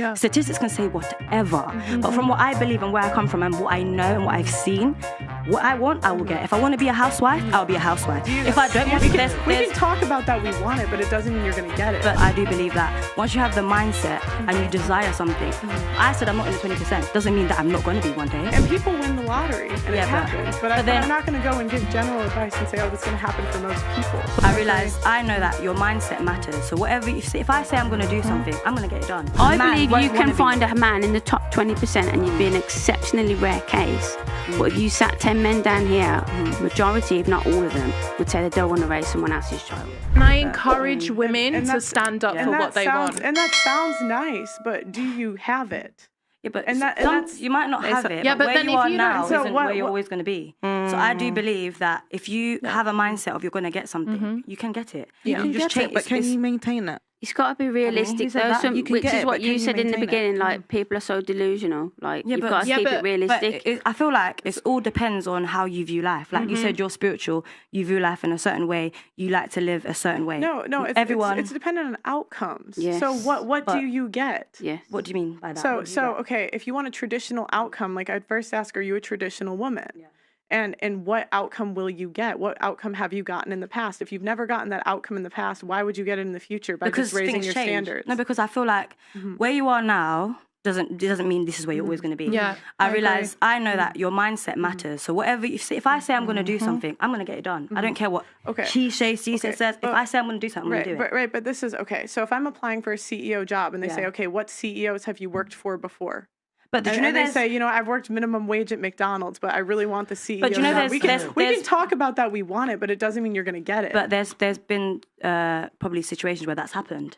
Yeah. Statistics can say whatever. But from what I believe and where I come from and what I know and what I've seen, what I want, I will get. If I want to be a housewife, I'll be a housewife. If I don't want to, we can talk about that we want it, but it doesn't mean you're going to get it. But I do believe that once you have the mindset and you desire something, I said I'm not in the 20%. Doesn't mean that I'm not going to be one day. And people win the lottery, and it happens. But I'm not going to go and give general advice and say, oh, this is going to happen for most people. I realize, I know that your mindset matters. So whatever you say, if I say I'm going to do something, I'm going to get it done. I believe you can find a man in the top 20% and you'd be an exceptionally rare case. But if you sat 10 men down here, majority, if not all of them, would say they don't want to raise someone else's child. And I encourage women to stand up for what they want. And that sounds nice, but do you have it? Yeah, but that's, you might not have it. Yeah, but where then you if are you now don't, isn't where you're always going to be. So I do believe that if you have a mindset of you're going to get something, you can get it. You can just change it, but can you maintain that? It's got to be realistic, though, which is what you said in the beginning. Like, people are so delusional. Like, you've got to keep it realistic. But I feel like it all depends on how you view life. Like you said, you're spiritual. You view life in a certain way. You like to live a certain way. No, it's dependent on outcomes. Yes. So what do you get? Yes. What do you mean by that? So okay, if you want a traditional outcome, like I'd first ask, are you a traditional woman? Yeah. And what outcome will you get? What outcome have you gotten in the past? If you've never gotten that outcome in the past, why would you get it in the future by just raising your standards? No, because I feel like where you are now doesn't mean this is where you're always going to be. Yeah, I realize, I know that your mindset matters. So whatever you say, if I say I'm going to do something, I'm going to get it done. I don't care what she says. If I say I'm going to do something, I'm going to do it. Right, but this is, okay, so if I'm applying for a CEO job and they say, okay, what CEOs have you worked for before? But they say, I've worked minimum wage at McDonald's, but I really want the CEO. But we can talk about that we want it, but it doesn't mean you're going to get it. But there's been probably situations where that's happened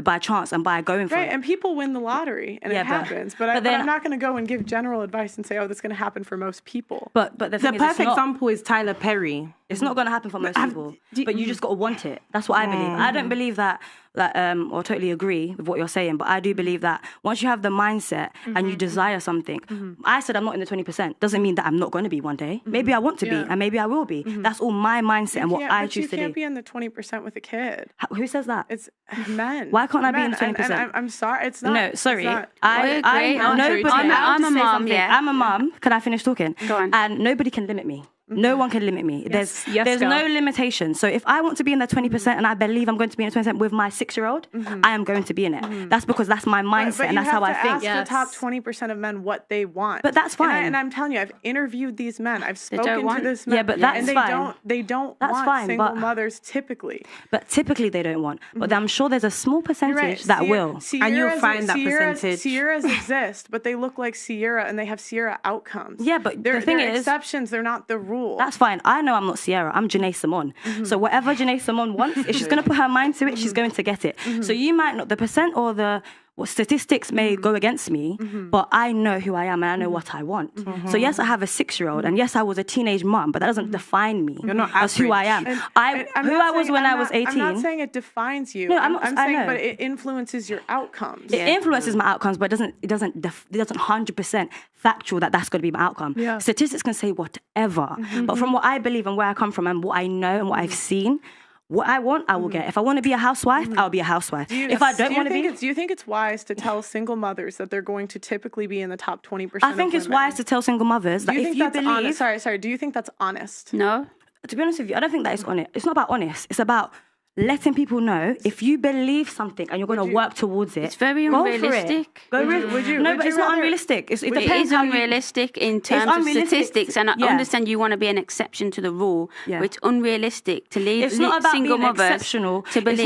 by chance and by going for it. Right, and people win the lottery, and it happens. But I'm not going to go and give general advice and say, oh, that's going to happen for most people. But the perfect example is Tyler Perry. It's not going to happen for most people, but you just got to want it. That's what I believe. I don't believe that, or totally agree with what you're saying, but I do believe that once you have the mindset and you desire something, I said I'm not in the 20%, doesn't mean that I'm not going to be one day. Maybe I want to be, and maybe I will be. That's all my mindset and what I choose to do. You can't be in the 20% with a kid. Who says that? It's men. Why can't I be in the 20%? And I'm sorry, it's not. No, sorry. I'm a mom, yeah. I'm a mom. Can I finish talking? Go on. And nobody can limit me. No one can limit me. There's no limitation. So if I want to be in the 20% and I believe I'm going to be in the 20% with my 6-year-old, I am going to be in it. That's because that's my mindset and that's how I think. But you have to ask the top 20% of men what they want. But that's fine. And I'm telling you, I've interviewed these men. I've spoken to this men. Yeah, but that's fine. They don't want single mothers typically. But typically they don't want. But I'm sure there's a small percentage that will. And you'll find that percentage. Sierras exist, but they look like Sierra and they have Sierra outcomes. Yeah, but the thing is, exceptions, they're not the rule. That's fine. I know I'm not Sierra. I'm Janae Simone. So whatever Janae Simone wants, if she's going to put her mind to it, she's going to get it. So you might not, the percent or the statistics may go against me, but I know who I am and I know what I want. So yes, I have a 6-year-old and yes, I was a teenage mom, but that doesn't define me as who I am. Who I was when I was 18. I'm not saying it defines you. No, I'm saying, but it influences your outcomes. It influences my outcomes, but it doesn't 100% factual that that's going to be my outcome. Statistics can say whatever, but from what I believe and where I come from and what I know and what I've seen, what I want, I will get. If I want to be a housewife, I'll be a housewife. If I don't want to be... Do you think it's wise to tell single mothers that they're going to typically be in the top 20% I think it's wise to tell single mothers that if you believe... Sorry, do you think that's honest? No. To be honest with you, I don't think that it's honest. It's not about honest. It's about letting people know if you believe something and you're going to work towards it. It's very unrealistic. But it's not unrealistic. It is unrealistic in terms of statistics, and I understand you want to be an exception to the rule, but it's unrealistic to leave single mothers to believe.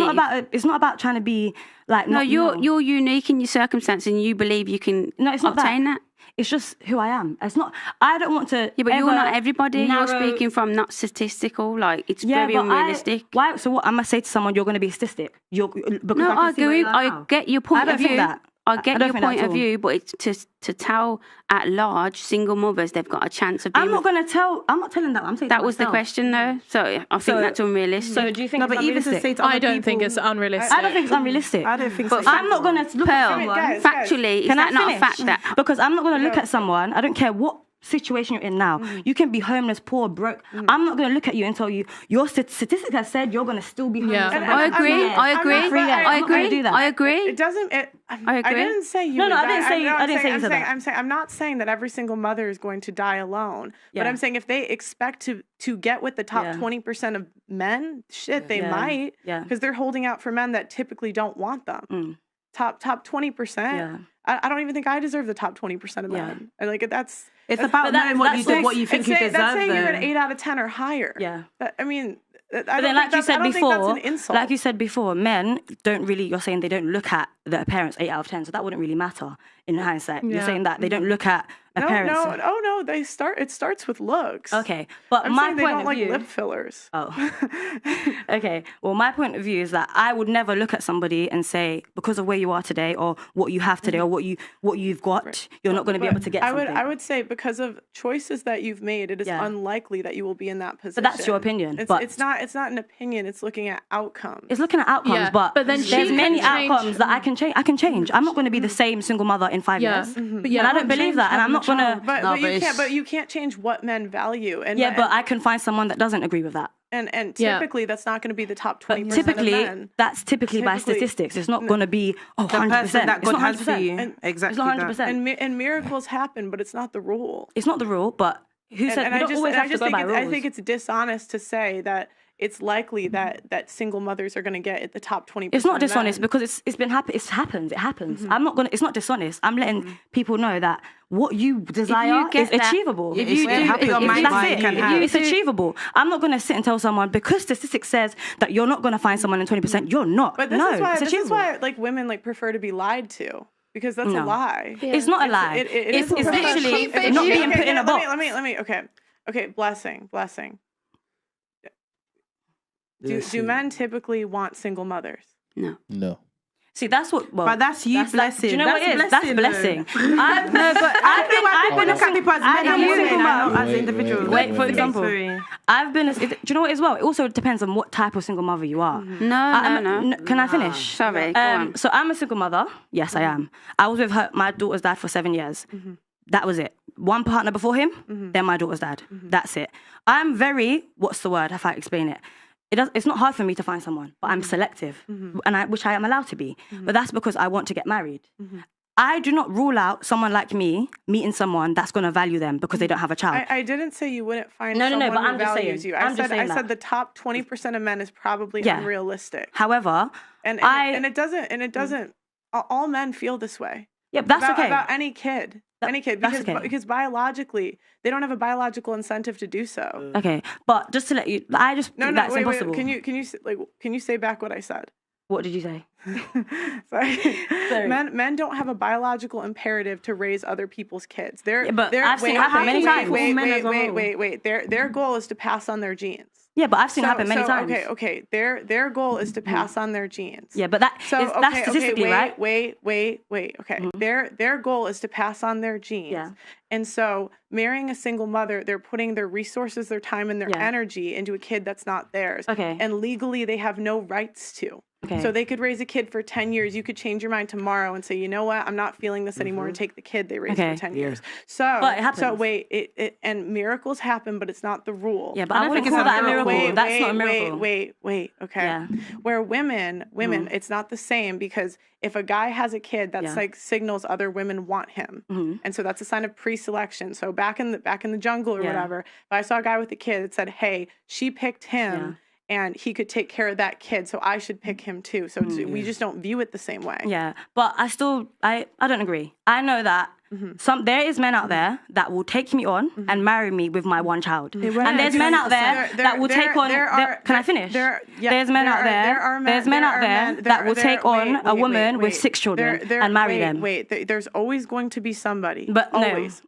It's not about trying to be like... No, you're unique in your circumstances and you believe you can obtain that. It's just who I am. It's not... I don't want to... Yeah, but you're not everybody. You're speaking from not statistical. Like, it's very unrealistic. Why? So what? I'm going to say to someone, you're going to be a statistic. I agree. I get your point of view. I get your point of view, but it's to tell at large single mothers they've got a chance of being... I'm not telling that. I'm saying that was the question, though. So I think that's unrealistic. So do you think it's unrealistic? I don't think it's unrealistic. I don't think it's unrealistic. I don't think so. But I'm not going to look at someone... Factually, is that not a fact that... Because I'm not going to look at someone, I don't care what situation you're in now. You can be homeless, poor, broke. I'm not going to look at you and tell you your statistic has said you're going to still be homeless. Yeah. for I agree. I agree. I agree. I agree. It doesn't. I agree. I didn't say you. No, would I die. didn't say you. I didn't say you said that. I'm not saying that every single mother is going to die alone. But Yeah. I'm saying if they expect to get with the top 20% of men, shit, they might. Yeah. Because they're holding out for men that typically don't want them. Top 20%. Yeah. I don't even think I deserve the top 20% of men. And like that's. It's about knowing what you think you deserve. That's saying you're an though. 8 out of 10 or higher. Yeah. I mean. But then, like you said before, like you said before, men don't really. You're saying they don't look at their parents 8 out of 10, so that wouldn't really matter in hindsight. You're saying that they don't look at a parents. No. It starts with looks. Okay, but I'm my saying they point don't of like view. lip fillers. Oh, okay. Well, my point of view is that I would never look at somebody and say, because of where you are today, or what you have today, or what you've got, you're not going to be able to get something. I would say because of choices that you've made, it is unlikely that you will be in that position. But that's your opinion. It's not an opinion. It's looking at outcomes. It's looking at outcomes, but then there's many outcomes that I can change. I'm not going to be the same single mother in 5 years. But And I don't believe that, and I'm not going to. But you can't change what men value. And but I can find someone that doesn't agree with that. And typically that's not going to be the top 20% Typically, of men. that's typically by statistics. It's not going to be 100%. That It's God not has for 100%. you. Exactly. It's not 100%. And miracles happen, but it's not the rule. It's not the rule, but who said And you don't always have to go by rules? I think it's dishonest to say that it's likely that single mothers are going to get at the top 20%. It's not dishonest men. because it's been happen. It happens. I'm not gonna. It's not dishonest. I'm letting people know that what you desire is achievable. If you happy your mind, that's you can it. have. It's achievable. I'm not gonna sit and tell someone because statistics says that you're not gonna find someone in 20%. You're not. But this is why like women like prefer to be lied to. Because that's a lie. It's not a lie. It's literally not being put in a box. Let me. Okay. Blessing. Do men typically want single mothers? No. See, that's what. Well, But that's you blessing. Do you know what it is? That's blessing. I've been look at people as men and women, not as individuals. Wait, for example, I've been. Do you know what as well? It also depends on what type of single mother you are. No. Can I finish? Sorry, go on. So I'm a single mother. Yes, I am. I was with my daughter's dad for 7 years. That was it. One partner before him, then my daughter's dad. That's it. I'm very. What's the word? If I explain it. It's not hard for me to find someone, but I'm selective, which I am allowed to be. But that's because I want to get married. I do not rule out someone like me meeting someone that's going to value them because they don't have a child. I didn't say you wouldn't find No, someone but who I'm just values saying. you. I said the top 20% of men is probably unrealistic. However, and it doesn't. All men feel this way. Yeah, but that's okay. About any kid. Because biologically, they don't have a biological incentive to do so. Okay, but just to let you, I just think that's impossible. Wait, can you say back what I said? What did you say? Sorry. Men don't have a biological imperative to raise other people's kids. I've seen it happen many times. Wait. Their goal is to pass on their genes. Yeah, but I've seen it happen many times. Okay. Their goal is to pass on their genes. Yeah, but that's statistically right. Wait. Okay, their goal is to pass on their genes. Yeah. And so marrying a single mother, they're putting their resources, their time, and their energy into a kid that's not theirs. Okay. And legally, they have no rights to. Okay. So they could raise a kid for 10 years. You could change your mind tomorrow and say, you know what, I'm not feeling this anymore, and take the kid they raised for 10 years. But it happens. So wait, and miracles happen, but it's not the rule. Yeah, but I wouldn't call that a miracle. That's not a miracle. Wait. Okay. Yeah. Where women, it's not the same because if a guy has a kid, that's like signals other women want him, and so that's a sign of pre-selection. So back in the jungle or whatever, if I saw a guy with a kid that said, "Hey, she picked him." Yeah. And he could take care of that kid, so I should pick him too. So we just don't view it the same way. Yeah, but I don't agree. I know that there is men out there that will take me on and marry me with my one child, and there's men out there that will take on. Can I finish? There's men out there that will take on a woman with 6 children and marry them. There's always going to be somebody. But always.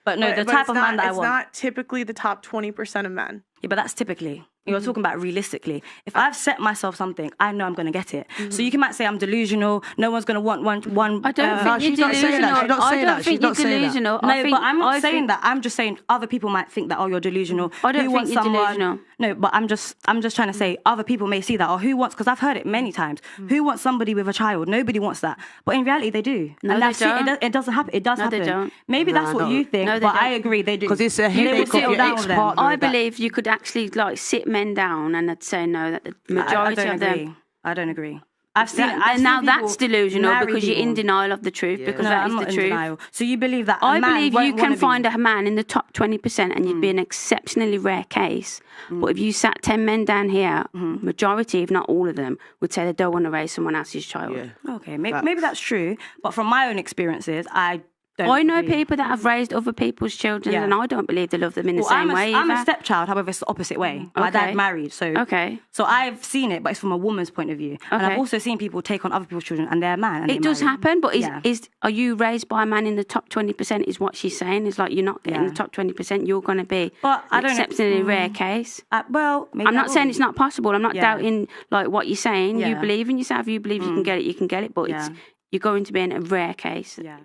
But no, the type of man that I want. It's not typically the top 20% of men. Yeah, but that's typically. You're talking about realistically. If I've set myself something, I know I'm going to get it. So you might say I'm delusional. No one's going to want one. I don't think you're delusional. I don't think you're delusional. No, but I'm not saying that. I'm just saying other people might think that, oh, you're delusional. I don't think you're delusional. No, but I'm just trying to say other people may see that. Or who wants, because I've heard it many times, who wants somebody with a child? Nobody wants that. But in reality, they do. No, and they don't. It doesn't happen. It does No, happen. they don't. Maybe that's what you think, but I agree, they do. Because it's a headache of your ex-partner. I believe you could actually like sit men down and I'd say no, that the majority of them. I don't agree. I've seen it. And now that's delusional because you're in denial of the truth because that is the truth. Denial. So you believe that I believe you can find a man in the top 20% and you'd be an exceptionally rare case. But if you sat 10 men down here, majority, if not all of them, would say they don't want to raise someone else's child. Yeah. Okay, maybe that's true. But from my own experiences, I know people that have raised other people's children and I don't believe they love them in the same way I'm either. a stepchild, however, it's the opposite way. My dad married, so I've seen it, but it's from a woman's point of view. And I've also seen people take on other people's children and they're a man. And it does happen, but are you raised by a man in the top 20% is what she's saying? It's like you're not getting the top 20%, you're going to be an exceptionally rare case. Well, maybe I'm not saying it's not possible. I'm not doubting like what you're saying. You believe in yourself, you believe you can get it, but you're going to be in a rare case. Yeah.